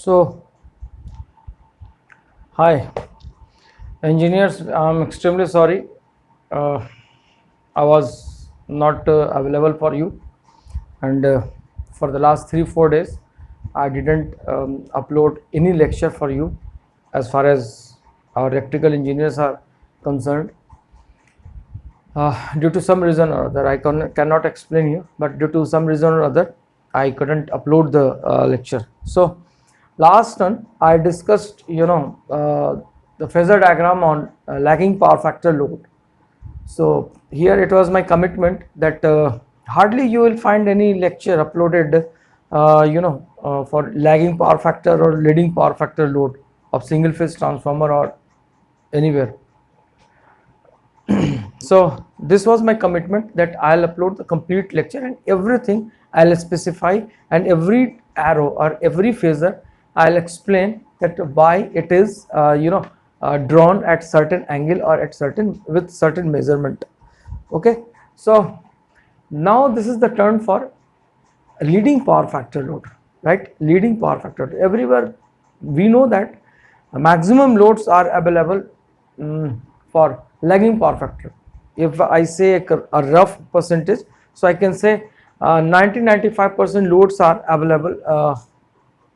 So, hi, engineers. I'm extremely sorry. Uh, I was not available for you, and for the last 3 4 days, I didn't upload any lecture for you as far as our electrical engineers are concerned. Due to some reason or other, cannot explain you, but due to some reason or other, I couldn't upload the lecture. So, last one I discussed, the phasor diagram on lagging power factor load. So here it was my commitment that hardly you will find any lecture uploaded, for lagging power factor or leading power factor load of single phase transformer or anywhere. So this was my commitment that I'll upload the complete lecture and everything I'll specify, and every arrow or every phasor I'll explain that why it is drawn at certain angle or at certain with certain measurement. Okay, so now this is the turn for leading power factor load, right? Leading power factor load. Everywhere we know that maximum loads are available for lagging power factor. If I say a rough percentage, so I can say 90-95% loads are available,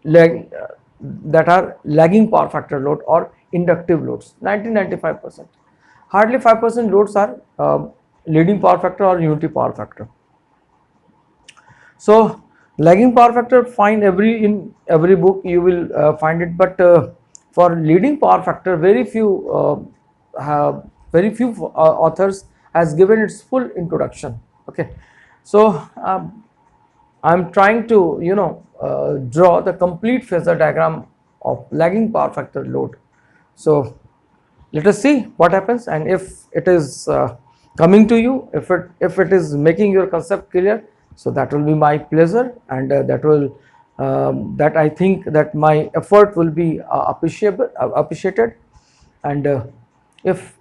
that are lagging power factor load or inductive loads. 90-95%. Hardly 5% loads are leading power factor or unity power factor. So lagging power factor, find in every book you will find it, but for leading power factor, very few authors has given its full introduction. Okay, so I'm trying to draw the complete phasor diagram of lagging power factor load. So let us see what happens, and if it is coming to you, if it is making your concept clear, so that will be my pleasure, and that I think that my effort will be appreciated, and if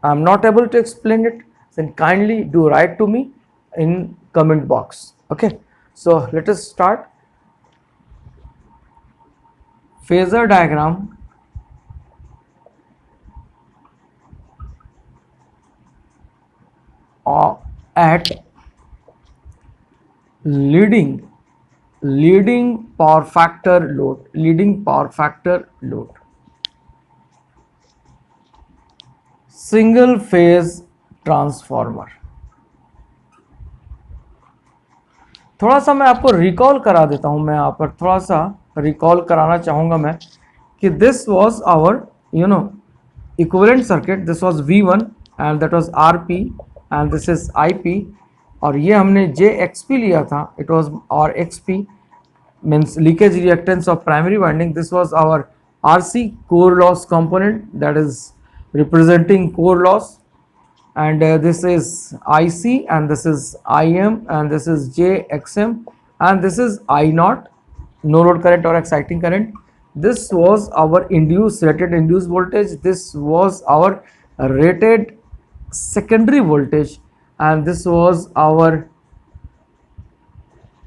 I'm not able to explain it, then kindly do write to me in comment box. Okay, so let us start. Phasor diagram at leading power factor load, single phase transformer. थोड़ा सा मैं आपको recall करा देता हूं, मैं यहाँ पर थोड़ा सा रिकॉल कराना चाहूंगा मैं कि this was our equivalent circuit. This was V1 and that was RP and this is IP, और ये हमने JXP लिया था. इट वाज और XP means leakage reactance of primary winding. This was our RC, core loss component, that is representing core loss, and this is IC, and this is IM, and this is JXM, and this is I naught, no load current or exciting current. This was our rated induced voltage. This was our rated secondary voltage, and this was our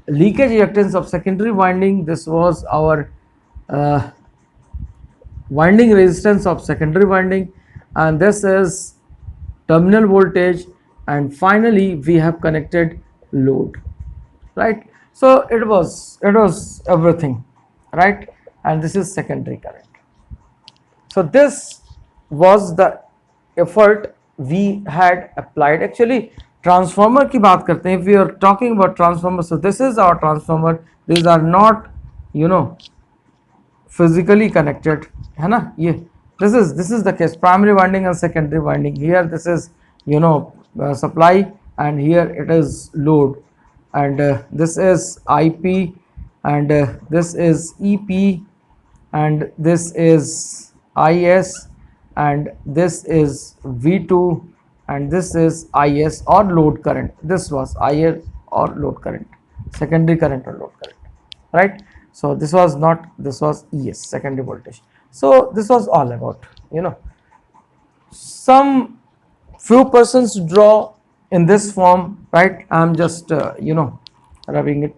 leakage reactance of secondary winding. This was our winding resistance of secondary winding, and this is terminal voltage, and finally we have connected load, right? So it was everything, right? And this is secondary current. So this was the effort we had applied. Actually transformer की बात करते हैं. if we are talking about transformer, so this is our transformer. These are not physically connected, है ना. ये this is the case, primary winding and secondary winding. Here this is supply, and here it is load, and this is IP, and this is EP, and this is IS, and this is V2, and this is IS or load current. This was IS or load current, secondary current or load current, right? So this was ES, secondary voltage. So this was all about some few persons draw in this form, right? I'm just rubbing it.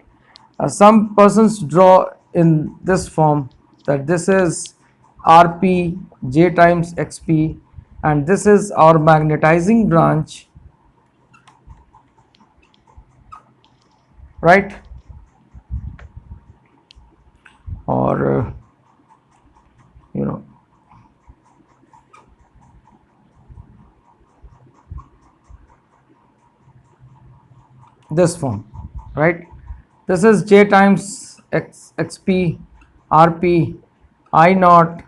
Some persons draw in this form, that this is Rp J times Xp, and this is our magnetizing branch, right? Or you know, this form, right? This is J times Xp, Rp, I naught,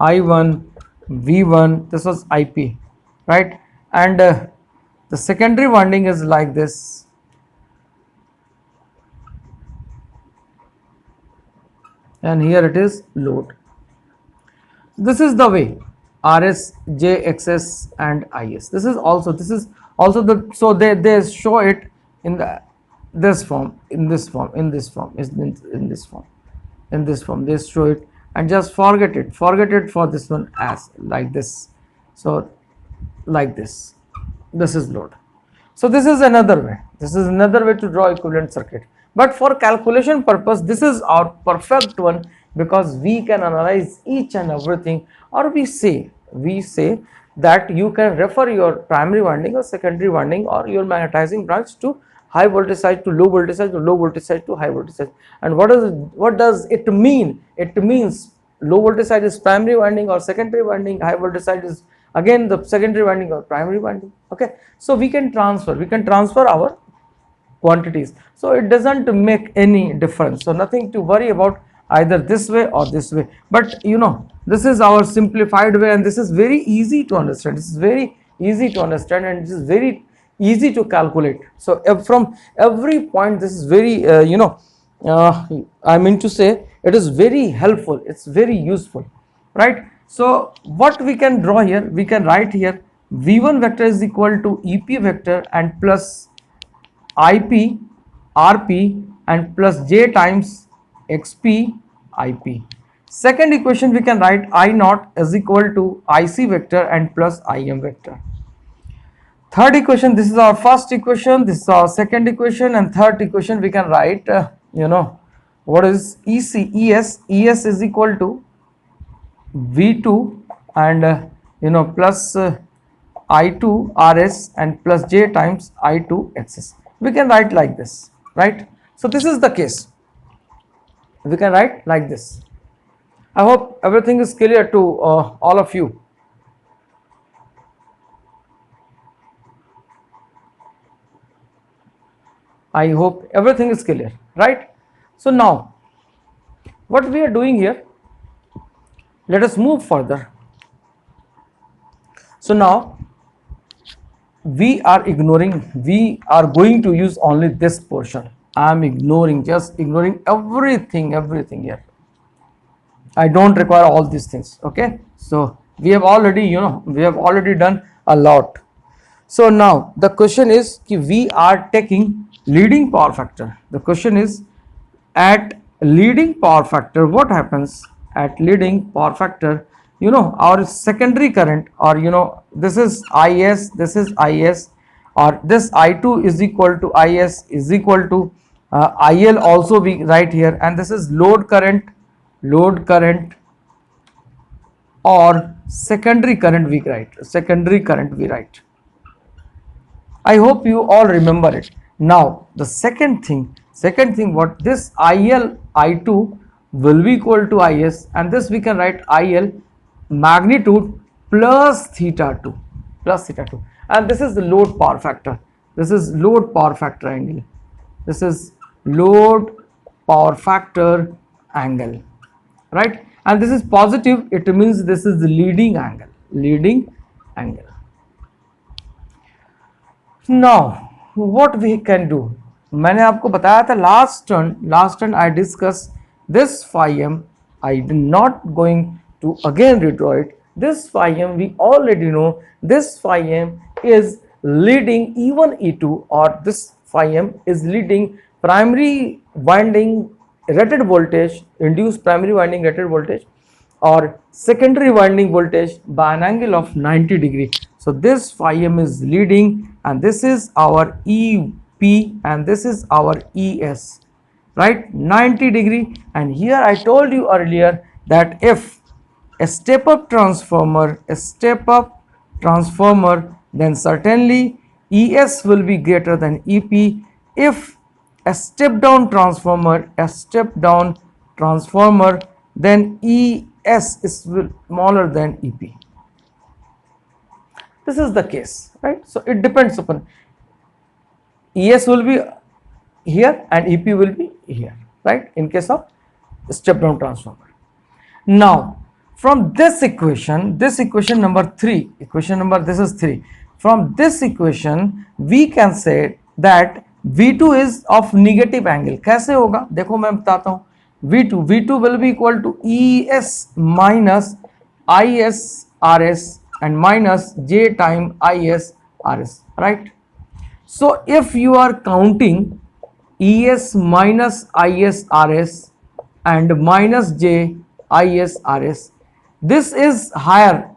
I1, V1, this was Ip, right? And the secondary winding is like this, and here it is load. This is the way Rs, J, Xs and Is. This is also the, so they show it in the this form, in this form, in this form, in this form, in this form. They show it, and just forget it for this one as like this. So like this is load. So this is another way. This is another way to draw equivalent circuit. But for calculation purpose, this is our perfect one, because we can analyze each and everything, or we say that you can refer your primary winding or secondary winding or your magnetizing branch to high voltage side to low voltage side, to low voltage side to high voltage side. And what does it mean? It means low voltage side is primary winding or secondary winding, high voltage side is again the secondary winding or primary winding. Okay, so we can transfer our quantities, so it doesn't make any difference. So nothing to worry about, either this way or this way. But you know, this is our simplified way, and this is very easy to understand. This is very easy to understand, and it is very easy to calculate. So from every point, this is very I mean to say, it is very helpful, it's very useful, right? So what we can draw here, we can write here V1 vector is equal to EP vector and plus Ip Rp and plus J times Xp Ip. Second equation we can write I naught is equal to Ic vector and plus Im vector. Third equation, this is our first equation, this is our second equation, and third equation we can write what is EC, ES is equal to V2 and plus I2 Rs and plus J times I2 Xs. We can write like this, right? So this is the case. We can write like this. I hope everything is clear to all of you. I hope everything is clear, right? So now, what we are doing here, let us move further. So now, we are going to use only this portion. I am just ignoring everything here. I don't require all these things, okay? So we have already, done a lot. So now the question is, we are taking leading power factor. The question is, at leading power factor, what happens at leading power factor? Our secondary current, or this is Is, this is Is, or this I2 is equal to Is is equal to IL also we write here, and this is load current or secondary current we write. I hope you all remember it. Now the second thing, what this IL I2 will be equal to Is, and this we can write IL magnitude plus theta 2, and this is the load power factor. This is load power factor angle. This is load power factor angle, right? And this is positive, it means this is the leading angle. Now what we can do, मैंने आपको बताया था last turn I discussed this phi m. I am not going to again redraw it. This phi m we already know, this phi m is leading E1 E2, or this phi m is leading primary winding rated voltage, induced primary winding rated voltage, or secondary winding voltage by an angle of 90 degree. So this phi m is leading, and this is our EP and this is our ES, right? 90 degree. And here I told you earlier, that if a step up transformer, then certainly ES will be greater than EP. If a step down transformer, then ES is smaller than EP. This is the case, right? So it depends upon, ES will be here and EP will be here, right, in case of step down transformer. Now from this equation number 3, this is 3, from this equation we can say that V2 is of negative angle. कैसे होगा, देखो मैं बताता हूँ. V2 will be equal to ES minus IS RS and minus J time IS RS, right? So if you are counting ES minus IS RS and minus J IS RS, this is higher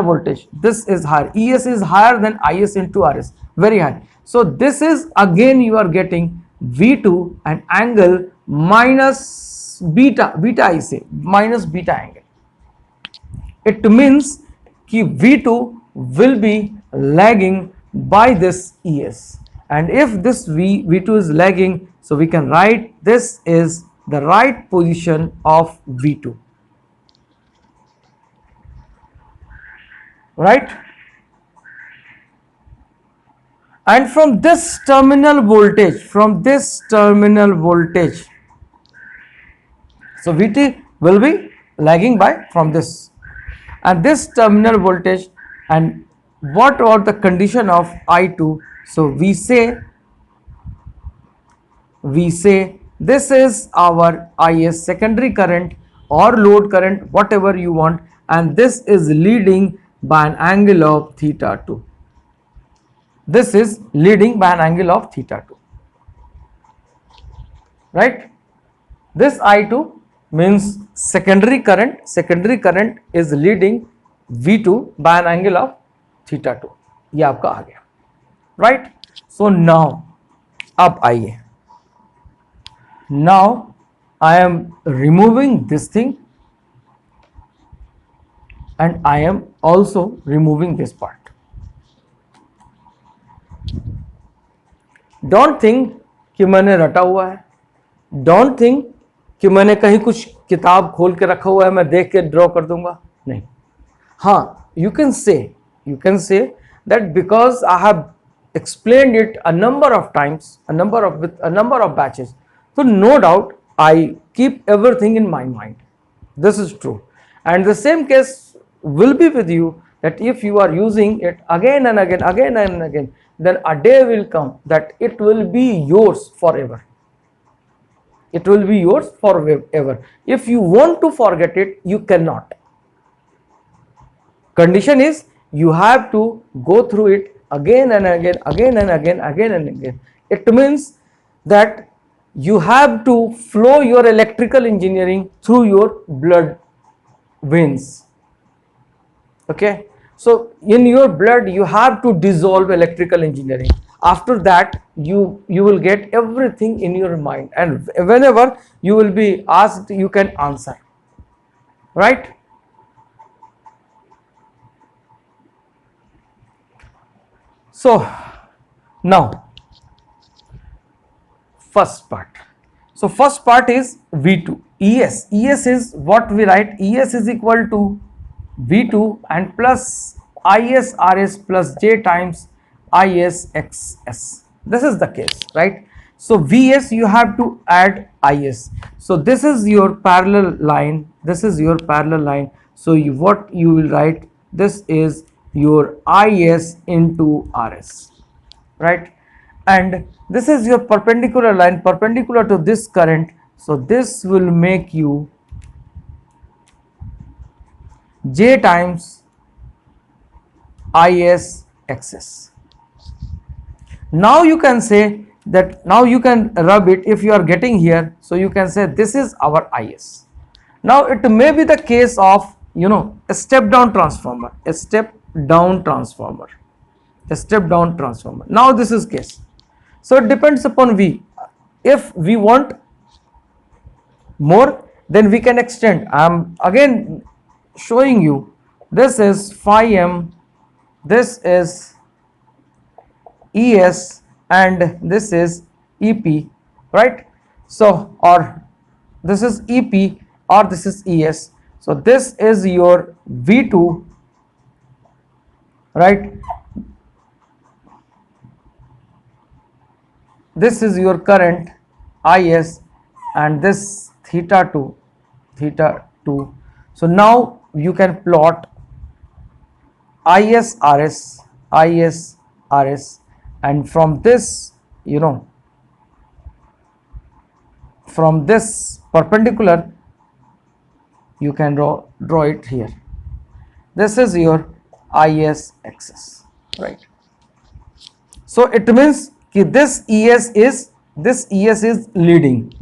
voltage, this is higher, ES is higher than IS into RS, very high. So this is again you are getting V2 and angle minus beta I say minus beta angle. It means कि V2 will be lagging by this ES, and if this V2 is lagging, so we can write this is the right position of V2, right? And from this terminal voltage, so VT will be lagging by from this, and this terminal voltage, and what about the condition of I2? So we say this is our IS, secondary current or load current, whatever you want, and this is leading by an angle of theta 2. This is leading by an angle of theta 2, right? This I2 means secondary current is leading V2 by an angle of theta 2. ये आपका आ गया, right? So now अब आइए, now I am removing this thing and I am also removing this part. Don't think कि मैंने रटा हुआ है, don't think कि मैंने कहीं कुछ किताब खोल के रखा हुआ है, मैं देख के ड्रॉ कर दूंगा, नहीं. हाँ, you can say that because I have explained it a number of times, with a number of batches, so no doubt I keep everything in my mind. This is true, and the same case will be with you, that if you are using it again and again, then a day will come that it will be yours forever. It will be yours forever. If you want to forget it, you cannot. Condition is you have to go through it again and again. It means that you have to flow your electrical engineering through your blood veins. Okay, so in your blood you have to dissolve electrical engineering. After that you will get everything in your mind, and whenever you will be asked, you can answer, right? So now first part. So first part is V2. ES is what we write. ES is equal to V2 and plus IS RS plus J times IS XS. This is the case, right? So VS you have to add IS. So this is your parallel line. So what you will write, this is your IS into RS, right? And this is your perpendicular line, perpendicular to this current. So this will make you J times IS XS. Now you can say that, now you can rub it if you are getting here. So you can say this is our IS. Now it may be the case of, a step down transformer, Now this is case. So it depends upon V. If we want more, then we can extend. I am again showing you, this is phi m, this is ES, and this is EP, right? So, or this is EP or this is ES. So this is your V2, right? This is your current IS, and this theta 2. So now you can plot ISRS, and from this, from this perpendicular, you can draw it here. This is your IS axis, right? So it means this ES is leading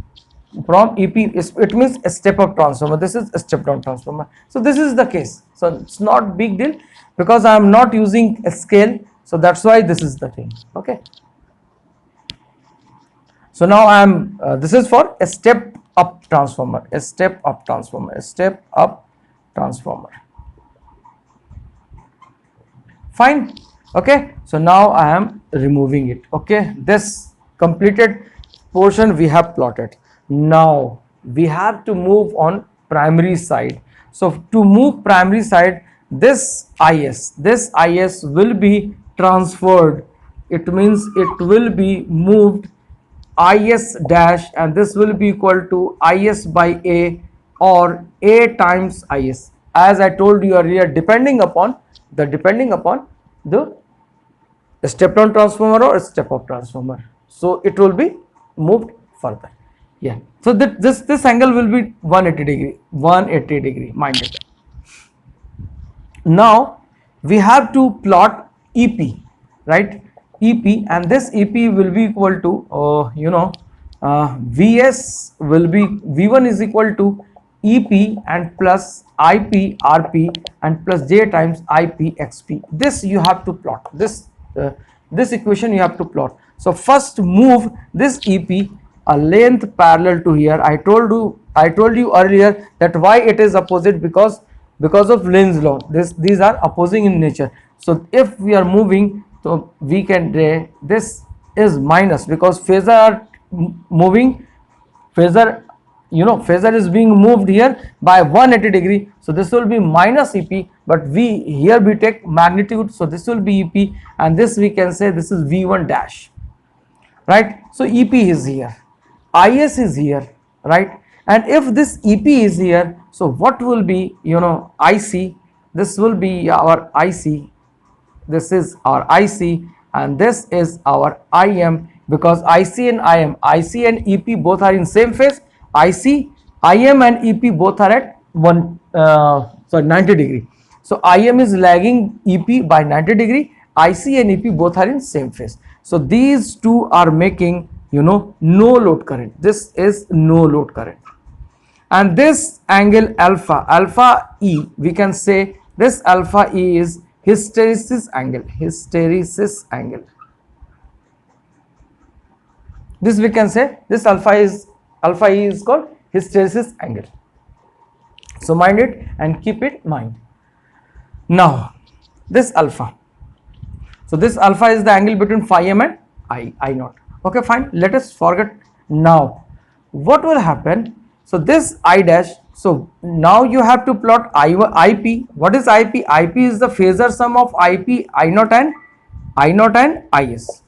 from EP. It means a step up transformer. This is a step down transformer. So this is the case. So it's not big deal, because I am not using a scale. So that's why this is the thing. Okay. So now I am. This is for a step up transformer. A step up transformer. A step up transformer. Fine. Okay. So now I am removing it. Okay. This completed portion we have plotted. Now we have to move on primary side. So to move primary side, this IS will be transferred. It means it will be moved IS dash, and this will be equal to IS by A, or A times IS. As I told you earlier, depending upon the step down transformer or step up transformer. So it will be moved further. Yeah. So this angle will be 180 degree, mind it. Now we have to plot EP, right? EP, and this EP will be equal to VS will be V1 is equal to EP and plus IP RP and plus J times IP XP. This you have to plot. This equation you have to plot. So first move this EP a length parallel to here. I told you earlier that why it is opposite, because of Lenz's law. These are opposing in nature. So if we are moving, so we can this is minus, because phasor are moving, phasor is being moved here by 180 degree. So this will be minus EP, but here we take magnitude, so this will be EP, and this we can say this is V1 dash, right? So EP is here, IS is here, right? And if this EP is here, so what will be, IC, this will be our IC, this is our IC, and this is our IM, because IC and EP both are in same phase. IC, IM and EP both are at 90 degree. So IM is lagging EP by 90 degree, IC and EP both are in same phase. So these two are making, no load current. This is no load current. And this angle alpha E, we can say this alpha E is hysteresis angle. This we can say this alpha E is called hysteresis angle. So mind it and keep it in mind. Now this alpha. So this alpha is the angle between phi m and I naught. Okay, fine. Let us forget now. What will happen? So this I dash. So now you have to plot IP. What is IP? IP is the phasor sum of IP, I naught and IS.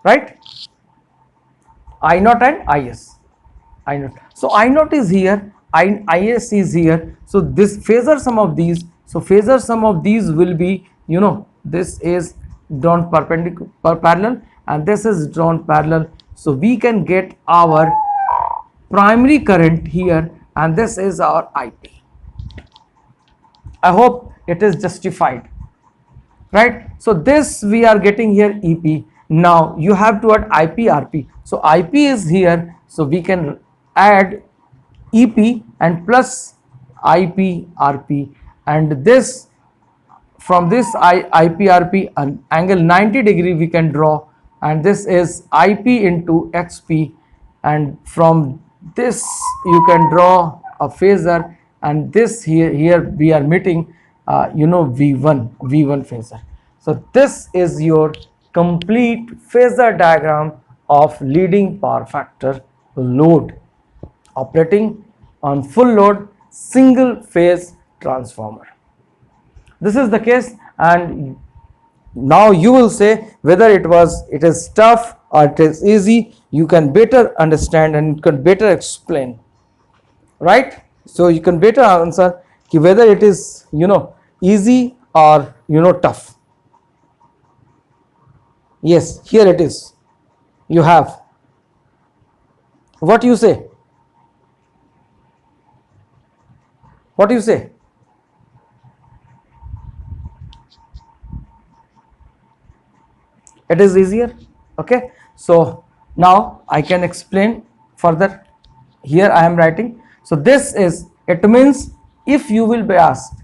Right? I naught and IS. So I naught is here, IS is here. So this phasor sum of these. So phasor sum of these will be, this is drawn parallel and this is drawn parallel. So we can get our primary current here, and this is our IP. I hope it is justified, right? So this we are getting here EP. Now you have to add IP RP. So IP is here, so we can add EP and plus IP RP, and this from this IP RP an angle 90 degree we can draw, and this is IP into XP, and from this you can draw a phasor, and this here we are meeting V1 phasor. So this is your complete phasor diagram of leading power factor load operating on full load single phase transformer. This is the case, and now you will say whether it is tough or it is easy. You can better understand and you can better explain, right? So you can better answer whether it is easy or tough. Yes, here it is. You have. What you say? What do you say? It is easier. Okay, so now I can explain further. Here I am writing. So this is, it means if you will be asked,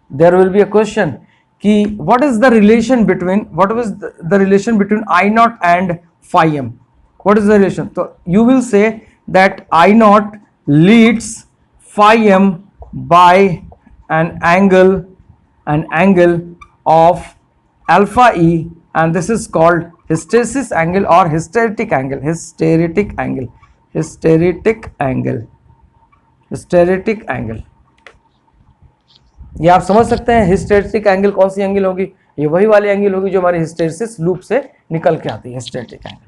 there will be a question ki what is the relation between, what was the relation between I naught and phi m? What is the relation? So you will say that I naught leads phi m by an angle of alpha e, and this is called hysteresis angle or hysteretic angle. ये आप समझ सकते हैं hysteretic angle कौन C angle होगी? ये वही वाली एंगल होगी जो हमारी हिस्टेरेसिस लूप से निकल के आती है, हिस्टेरेटिक एंगल.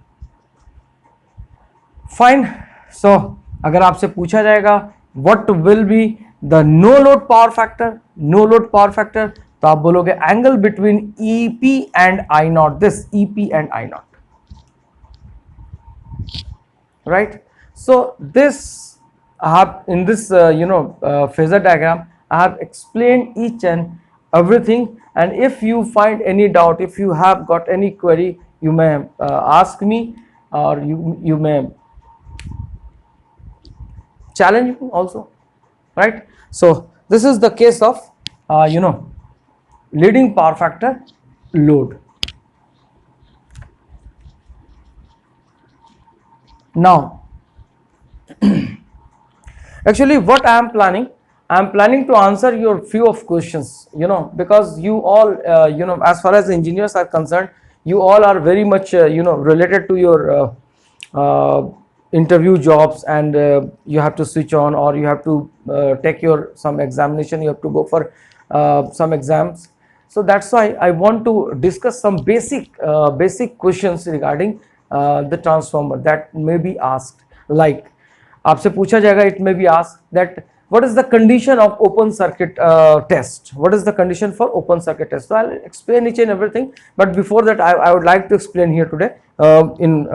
फाइन. सो अगर आपसे पूछा जाएगा what will be the no load power factor, तो आप बोलोगे angle between EP and I naught, this EP and I naught, right? So this I have in this phasor diagram I have explained each and everything, and if you find any doubt, if you have got any query, you may ask me, or you may challenge me also, right? So this is the case of leading power factor load. Now actually what I am planning to answer your few of questions, because you all as far as engineers are concerned, you all are very much related to your interview jobs, and you have to switch on, or you have to take your some examination, you have to go for some exams. So that's why I want to discuss some basic questions regarding the transformer that may be asked. Like आपसे पूछा जाएगा, it may be asked that what is the condition of open circuit test? What is the condition for open circuit test? So I'll explain each and everything, but before that I would like to explain here today in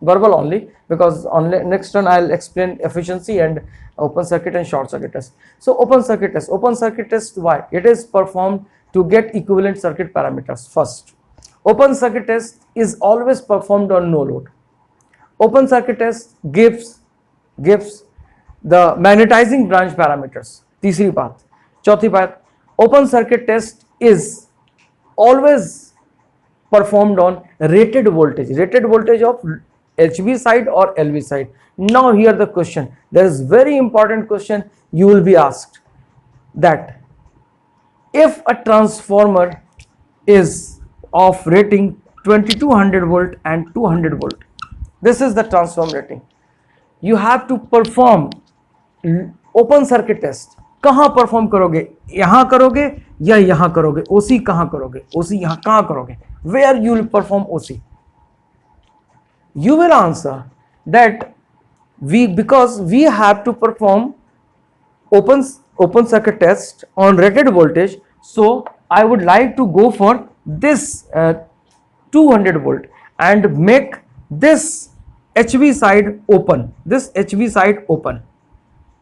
verbal only, because on next one I'll explain efficiency and open circuit and short circuit test. So open circuit test, why? It is performed to get equivalent circuit parameters. First, open circuit test is always performed on no load. Open circuit test gives the magnetizing branch parameters. तीसरी बात. चौथी बात, open circuit test is always performed on rated voltage of HV side or LV side. Now here the question, there is very important question you will be asked, that if a transformer is of rating 2200 volt and 200 volt, this is the transformer rating, you have to perform open circuit test. कहाँ perform करोगे? यहाँ करोगे या यहाँ करोगे? OC कहाँ करोगे? OC यहाँ कहाँ करोगे? Where you will perform OC? You will answer that because we have to perform open circuit test on rated voltage, so I would like to go for this 200 volt and make this HV side open.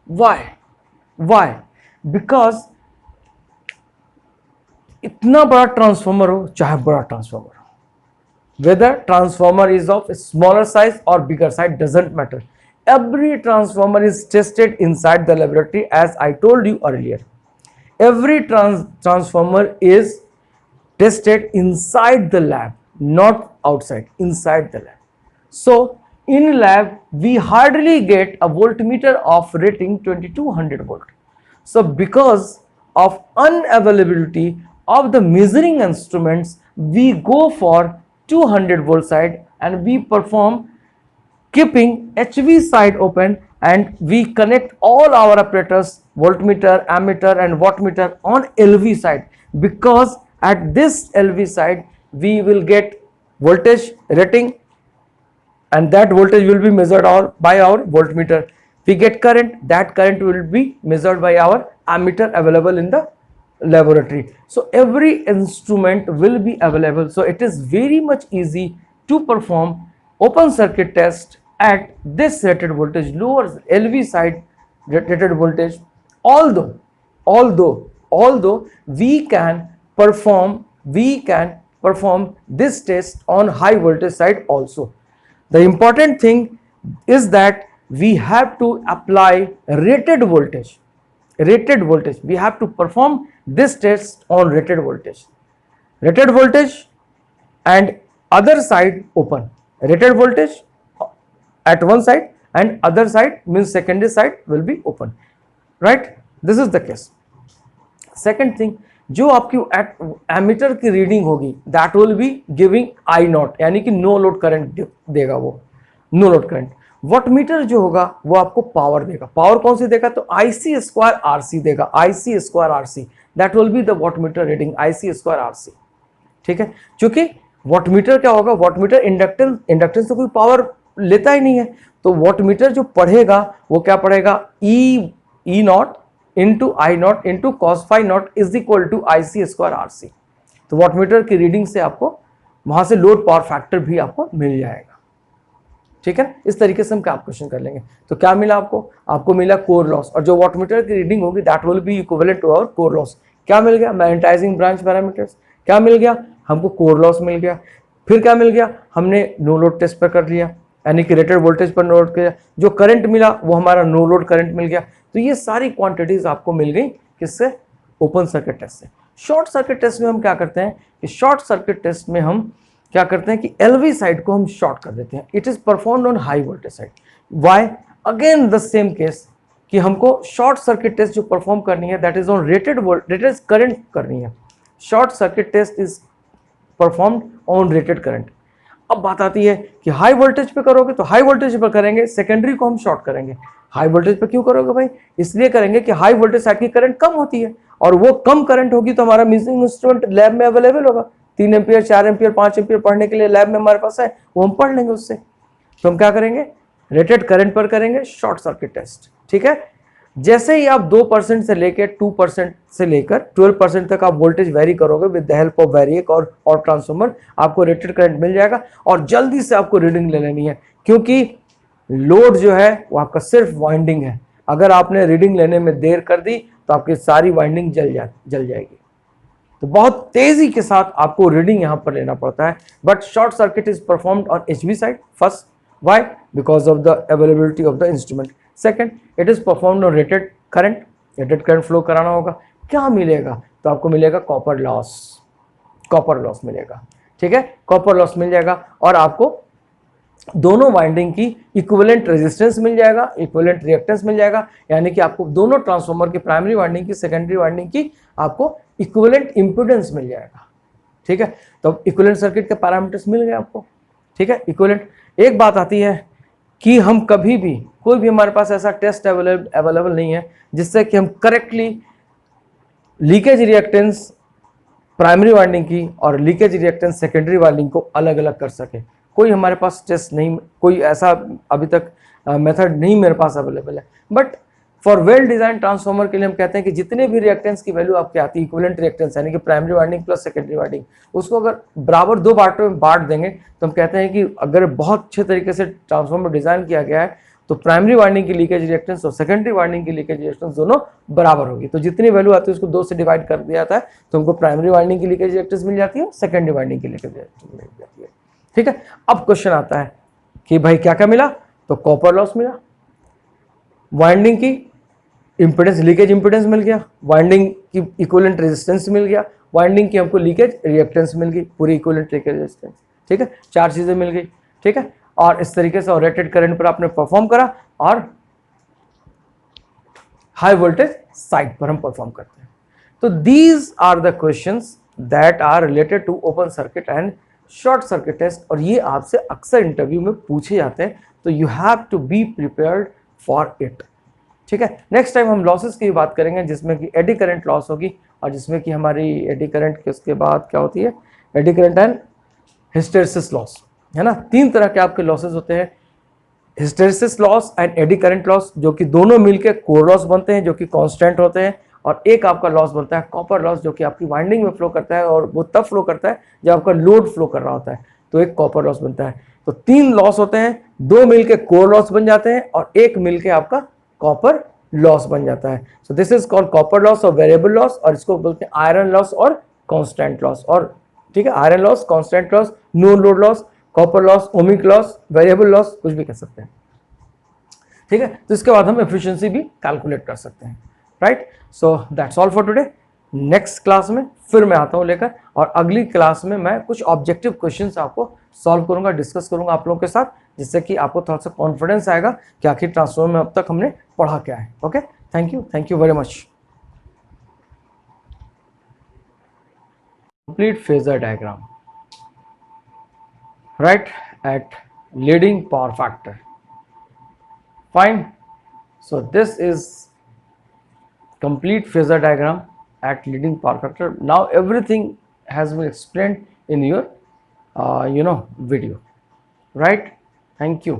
Why? Because इतना बड़ा transformer हो चाहे बड़ा transformer हो, whether transformer is of smaller size or bigger size, doesn't matter. Every transformer is tested inside the laboratory, as I told you earlier. Every transformer is tested inside the lab, not outside, inside the lab. So in lab we hardly get a voltmeter of rating 2200 volt. So because of unavailability of the measuring instruments, we go for 200 volt side and we perform keeping HV side open, and we connect all our apparatus, voltmeter, ammeter and wattmeter on LV side, because at this LV side we will get voltage rating, and that voltage will be measured by our voltmeter. We get current, that current will be measured by our ammeter available in the laboratory. So every instrument will be available. So it is very much easy to perform open circuit test at this rated voltage, lower LV side rated voltage. Although we can perform this test on high voltage side also. The important thing is that we have to apply rated voltage. We have to perform this test on rated voltage and other side open. Rated voltage at one side and other side means secondary side will be open, right? This is the case. Second thing, जो आपकी ammeter की reading होगी that will be giving I not, यानी कि no load current देगा, वो no load current. Wattmeter जो होगा वो आपको पावर देगा. पावर कौन सी देगा? तो IC स्क्वायर RC देगा. IC square RC that will be the wattmeter reading, IC square RC. ठीक है, क्योंकि वॉटमीटर क्या होगा, वॉटमीटर इंडक्टेंस तो कोई पावर लेता ही नहीं है, तो वॉटमीटर जो पढ़ेगा वो क्या पढ़ेगा, E naught into I naught into cos phi naught is equal to IC square RC. तो वॉटमीटर की रीडिंग से आपको वहां से लोड पावर फैक्टर भी आपको मिल जाएगा. ठीक है, इस तरीके से हम कैलकुलेशन कर लेंगे. तो क्या मिला आपको मिला कोर लॉस, और जो वॉटमीटर की रीडिंग होगी that will be equivalent to our core loss. क्या मिल गया? Magnetising branch parameters. क्या मिल गया? हमको कोर लॉस मिल गया. फिर क्या मिल गया? हमने नो लोड टेस्ट पर कर लिया, यानी कि रेटेड वोल्टेज पर नो लोड किया. जो करंट मिला वो हमारा नो लोड करंट मिल गया. तो ये सारी क्वांटिटीज आपको मिल गई किससे? ओपन सर्किट टेस्ट से. शॉर्ट सर्किट टेस्ट में हम क्या करते हैं कि शॉर्ट सर्किट टेस्ट में हम क्या करते हैं कि LV साइड को हम शॉर्ट कर देते हैं. It is performed on high voltage side. Why? Again the same case कि हमको शॉर्ट सर्किट टेस्ट जो परफॉर्म करनी है that is on rated current करनी है. Short circuit test is performed on rated current. अब बात आती है कि हाई वोल्टेज पे करोगे तो हाई वोल्टेज पर करेंगे, सेकेंडरी को हम शॉर्ट करेंगे. हाई वोल्टेज पे क्यों करोगे भाई? इसलिए करेंगे कि हाई वोल्टेज साइड की करंट कम होती है, और वो कम करंट होगी तो हमारा मेजरिंग इंस्ट्रूमेंट लैब में अवेलेबल होगा. 3 एम्पियर 4 एम्पियर 5 एम्पियर पढ़ने के लिए लैब में हमारे पास है, वो हम पढ़ लेंगे उससे. तो हम क्या करेंगे? रेटेड करंट पर करेंगे शॉर्ट सर्किट टेस्ट. ठीक है, जैसे ही आप 2% से लेकर 2% से लेकर 12% तक आप वोल्टेज वेरी करोगे with the help of variac और ट्रांसफार्मर, आपको रेटेड करंट मिल जाएगा. और जल्दी से आपको रीडिंग ले लेनी है, क्योंकि लोड जो है वो आपका सिर्फ वाइंडिंग है. अगर आपने रीडिंग लेने में देर कर दी तो आपकी सारी वाइंडिंग जल जाएगी. तो बहुत तेजी के साथ आपको रीडिंग यहां पर लेना पड़ता है. But short circuit is performed on HV side first. Why? Because of the availability of the instrument. Second, it is performed on rated current. Rated current flow कराना होगा. क्या मिलेगा? तो आपको मिलेगा कॉपर लॉस मिलेगा. ठीक है, कॉपर लॉस मिल जाएगा, और आपको दोनों वाइंडिंग की इक्विवेलेंट रेजिस्टेंस मिल जाएगा, इक्विवेलेंट रिएक्टेंस मिल जाएगा. यानी कि आपको दोनों ट्रांसफार्मर की प्राइमरी वाइंडिंग की, सेकेंडरी वाइंडिंग की आपको इक्विवेलेंट इंपीडेंस मिल जाएगा. ठीक है, तो इक्विवेलेंट सर्किट के पैरामीटर्स मिल गए आपको. ठीक है, इक्विवेलेंट. एक बात आती है कि हम कभी भी कोई भी हमारे पास ऐसा टेस्ट अवेलेबल नहीं है जिससे कि हम correctly leakage reactance primary winding की और लीकेज रिएक्टेंस सेकेंडरी वाइंडिंग को अलग अलग कर सके. कोई हमारे पास टेस्ट नहीं, कोई ऐसा अभी तक मेथड नहीं मेरे पास अवेलेबल है. But for well design transformer के लिए हम कहते हैं कि जितने भी रिएक्टेंस की वैल्यू आपकी आती है इक्विवेलेंट रिएक्टेंस, यानी कि primary winding plus secondary winding, उसको अगर बराबर 2 पार्टों में बांट देंगे तो हम कहते हैं कि अगर बहुत अच्छे तरीके से ट्रांसफार्मर डिजाइन किया गया है तो प्राइमरी वाइंडिंग की लीकेज रिएक्टेंस और सेकेंडरी वाइंडिंग की लीकेज रिएक्टेंस दोनों बराबर होगी. तो जितनी वैल्यू आती है उसको 2 से डिवाइड कर दिया जाता है, तो हमको प्राइमरी वाइंडिंग की लीकेज रिएक्टेंस मिल जाती है, सेकेंडरी वाइंडिंग की लीकेज रिएक्टेंस मिल जाती है. ठीक है, अब क्वेश्चन आता है कि भाई क्या क्या मिला? तो कॉपर लॉस मिला, वाइंडिंग की इंपीडेंस, लीकेज इंपीडेंस मिल गया, वाइंडिंग की इक्विवेलेंट रेजिस्टेंस मिल गया, वाइंडिंग की हमको लीकेज रिएक्टेंस मिल गई, पूरी इक्विवेलेंट लीकेज रेजिस्टेंस. ठीक है, 4 चीजें मिल गई. ठीक है, और इस तरीके से रेटेड करंट पर आपने परफॉर्म करा और हाई वोल्टेज साइड पर हम परफॉर्म करते हैं। तो these are the questions that are related to open circuit and short circuit test, और ये आपसे अक्सर इंटरव्यू में पूछे जाते हैं, तो you have to be prepared for it. ठीक है, नेक्स्ट टाइम हम लॉसेस की बात करेंगे, जिसमें कि एडी करंट लॉस होगी, और जिसमें कि हमारी एडी करंट के उसके बाद क्या होती है, eddy current and hysteresis loss, है ना। तीन तरह के आपके लॉसेस होते हैं, hysteresis loss and eddy current loss, जो कि दोनों मिलकर कोर लॉस बनते हैं, जो कि कांस्टेंट होते हैं, और एक आपका लॉस बनता है कॉपर लॉस, जो कि आपकी वाइंडिंग में फ्लो करता है, और वो तब फ्लो करता है जब आपका लोड फ्लो कर रहा होता है, तो एक कॉपर लॉस बनता है। तो तीन लॉस होते हैं, दो मिलके कोर लॉस बन जाते हैं और एक मिलके आपका कॉपर लॉस बन जाता है। So this is called copper loss और वेरिएबल लॉस, और इसको बोलते हैं आयरन लॉस और कांस्टेंट लॉस। और ठीक है, iron loss, constant loss, no load loss, copper loss, ohmic loss, variable loss, कुछ भी कह सकते हैं। ठीक है, तो इसके बाद हम एफिशिएंसी भी कैलकुलेट कर सकते हैं, right. So that's all for today. Next class में फिर मैं आता हूं लेकर, और अगली क्लास में मैं कुछ ऑब्जेक्टिव क्वेश्चंस आपको सॉल्व करूंगा, डिस्कस करूंगा आप लोगों के साथ, जिससे कि आपको थोड़ा सा कॉन्फिडेंस आएगा कि आखिर ट्रांसफॉर्मर में अब तक हमने पढ़ा क्या है। Okay, thank you very much. Complete phasor diagram, right, at leading power factor, fine. So this is complete phasor diagram at leading power factor. Now everything has been explained in your video, right. Thank you.